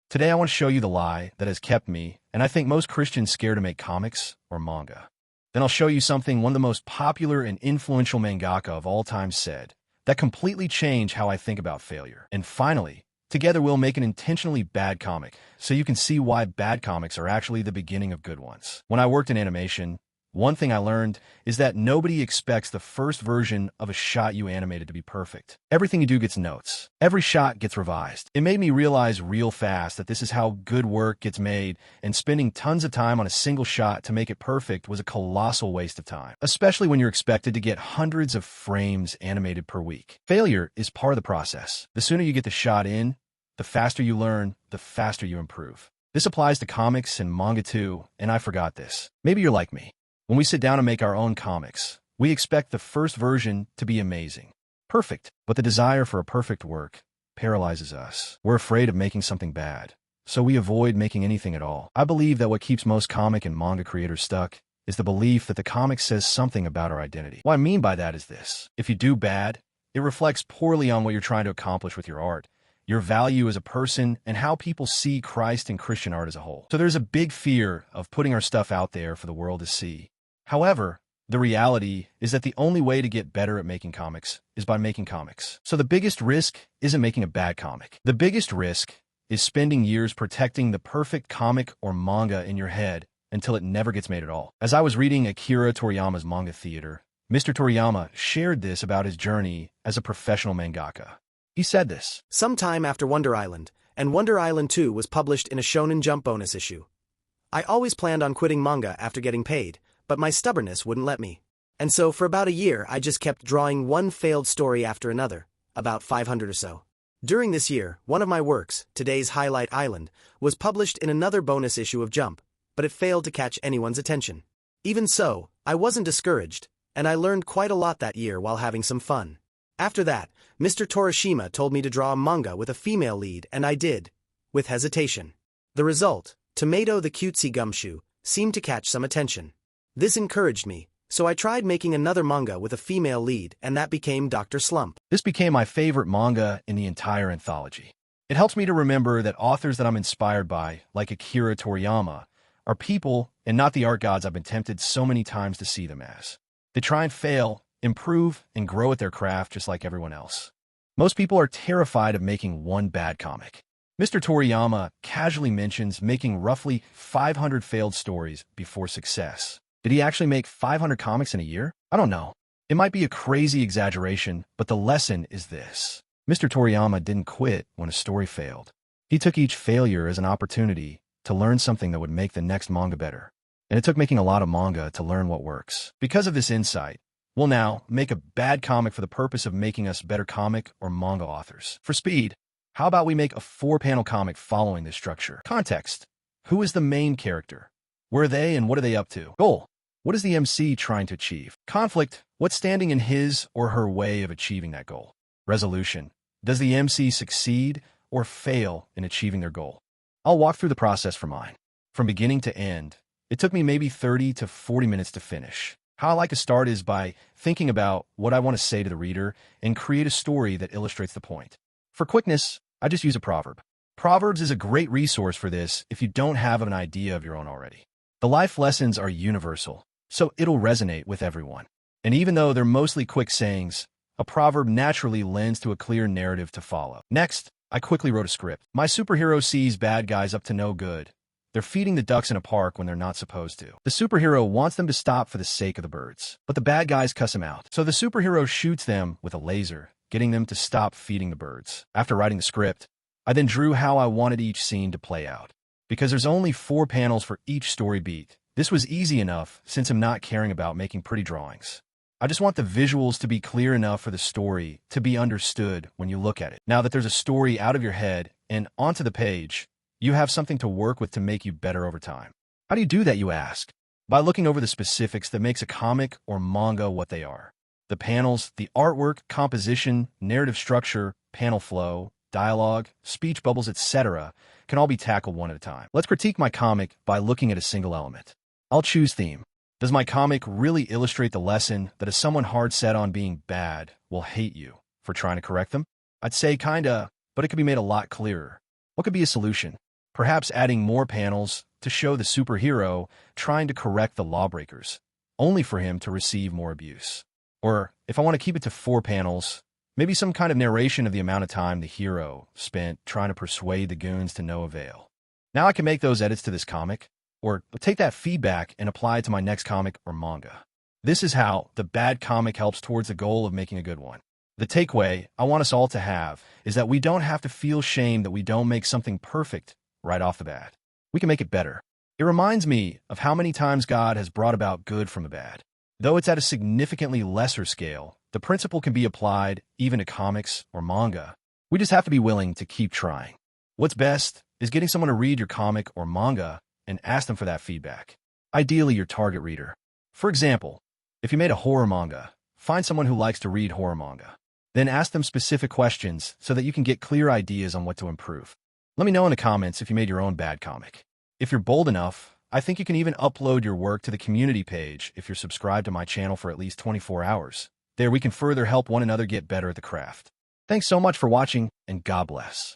Today I want to show you the lie that has kept me, and I think most Christians, scared to make comics or manga. Then I'll show you something one of the most popular and influential mangaka of all time said that completely changed how I think about failure. And finally, together we'll make an intentionally bad comic so you can see why bad comics are actually the beginning of good ones. When I worked in animation, one thing I learned is that nobody expects the first version of a shot you animated to be perfect. Everything you do gets notes. Every shot gets revised. It made me realize real fast that this is how good work gets made, and spending tons of time on a single shot to make it perfect was a colossal waste of time, especially when you're expected to get hundreds of frames animated per week. Failure is part of the process. The sooner you get the shot in, the faster you learn, the faster you improve. This applies to comics and manga too, and I forgot this. Maybe you're like me. When we sit down to make our own comics, we expect the first version to be amazing, perfect, but the desire for a perfect work paralyzes us. We're afraid of making something bad, so we avoid making anything at all. I believe that what keeps most comic and manga creators stuck is the belief that the comic says something about our identity. What I mean by that is this: if you do bad, it reflects poorly on what you're trying to accomplish with your art, your value as a person, and how people see Christ and Christian art as a whole. So there's a big fear of putting our stuff out there for the world to see. However, the reality is that the only way to get better at making comics is by making comics. So the biggest risk isn't making a bad comic. The biggest risk is spending years protecting the perfect comic or manga in your head until it never gets made at all. As I was reading Akira Toriyama's Manga Theater, Mr. Toriyama shared this about his journey as a professional mangaka. He said this: "Sometime after Wonder Island, and Wonder Island 2 was published in a Shonen Jump bonus issue. I always planned on quitting manga after getting paid, but my stubbornness wouldn't let me. And so for about a year I just kept drawing one failed story after another, about 500 or so. During this year, one of my works, Today's Highlight Island, was published in another bonus issue of Jump, but it failed to catch anyone's attention. Even so, I wasn't discouraged, and I learned quite a lot that year while having some fun. After that, Mr. Torishima told me to draw a manga with a female lead, and I did, with hesitation. The result, Tomato the Cutesy Gumshoe, seemed to catch some attention. This encouraged me, so I tried making another manga with a female lead, and that became Dr. Slump. This became my favorite manga in the entire anthology. It helps me to remember that authors that I'm inspired by, like Akira Toriyama, are people and not the art gods I've been tempted so many times to see them as. They try and fail, improve, and grow at their craft just like everyone else. Most people are terrified of making one bad comic. Mr. Toriyama casually mentions making roughly 500 failed stories before success. Did he actually make 500 comics in a year? I don't know. It might be a crazy exaggeration, but the lesson is this: Mr. Toriyama didn't quit when a story failed. He took each failure as an opportunity to learn something that would make the next manga better. And it took making a lot of manga to learn what works. Because of this insight, we'll now make a bad comic for the purpose of making us better comic or manga authors. For speed, how about we make a 4-panel comic following this structure? Context: who is the main character? Where are they and what are they up to? Goal: what is the MC trying to achieve? Conflict: what's standing in his or her way of achieving that goal? Resolution: does the MC succeed or fail in achieving their goal? I'll walk through the process for mine. From beginning to end, it took me maybe 30 to 40 minutes to finish. How I like to start is by thinking about what I want to say to the reader and create a story that illustrates the point. For quickness, I just use a proverb. Proverbs is a great resource for this if you don't have an idea of your own already. The life lessons are universal, so it'll resonate with everyone. And even though they're mostly quick sayings, a proverb naturally lends to a clear narrative to follow. Next, I quickly wrote a script. My superhero sees bad guys up to no good. They're feeding the ducks in a park when they're not supposed to. The superhero wants them to stop for the sake of the birds, but the bad guys cuss him out. So the superhero shoots them with a laser, getting them to stop feeding the birds. After writing the script, I then drew how I wanted each scene to play out. Because there's only 4 panels for each story beat, this was easy enough since I'm not caring about making pretty drawings. I just want the visuals to be clear enough for the story to be understood when you look at it. Now that there's a story out of your head and onto the page, you have something to work with to make you better over time. How do you do that, you ask? By looking over the specifics that makes a comic or manga what they are. The panels, the artwork, composition, narrative structure, panel flow, dialogue, speech bubbles, etc. can all be tackled one at a time. Let's critique my comic by looking at a single element. I'll choose theme. Does my comic really illustrate the lesson that if someone hard set on being bad will hate you for trying to correct them? I'd say kinda, but it could be made a lot clearer. What could be a solution? Perhaps adding more panels to show the superhero trying to correct the lawbreakers, only for him to receive more abuse. Or, if I want to keep it to 4 panels, maybe some kind of narration of the amount of time the hero spent trying to persuade the goons to no avail. Now I can make those edits to this comic, or take that feedback and apply it to my next comic or manga. This is how the bad comic helps towards the goal of making a good one. The takeaway I want us all to have is that we don't have to feel shame that we don't make something perfect right off the bat. We can make it better. It reminds me of how many times God has brought about good from the bad. Though it's at a significantly lesser scale, the principle can be applied even to comics or manga. We just have to be willing to keep trying. What's best is getting someone to read your comic or manga and ask them for that feedback. Ideally, your target reader. For example, if you made a horror manga, find someone who likes to read horror manga. Then ask them specific questions so that you can get clear ideas on what to improve. Let me know in the comments if you made your own bad comic. If you're bold enough, I think you can even upload your work to the community page if you're subscribed to my channel for at least 24 hours. There we can further help one another get better at the craft. Thanks so much for watching, and God bless.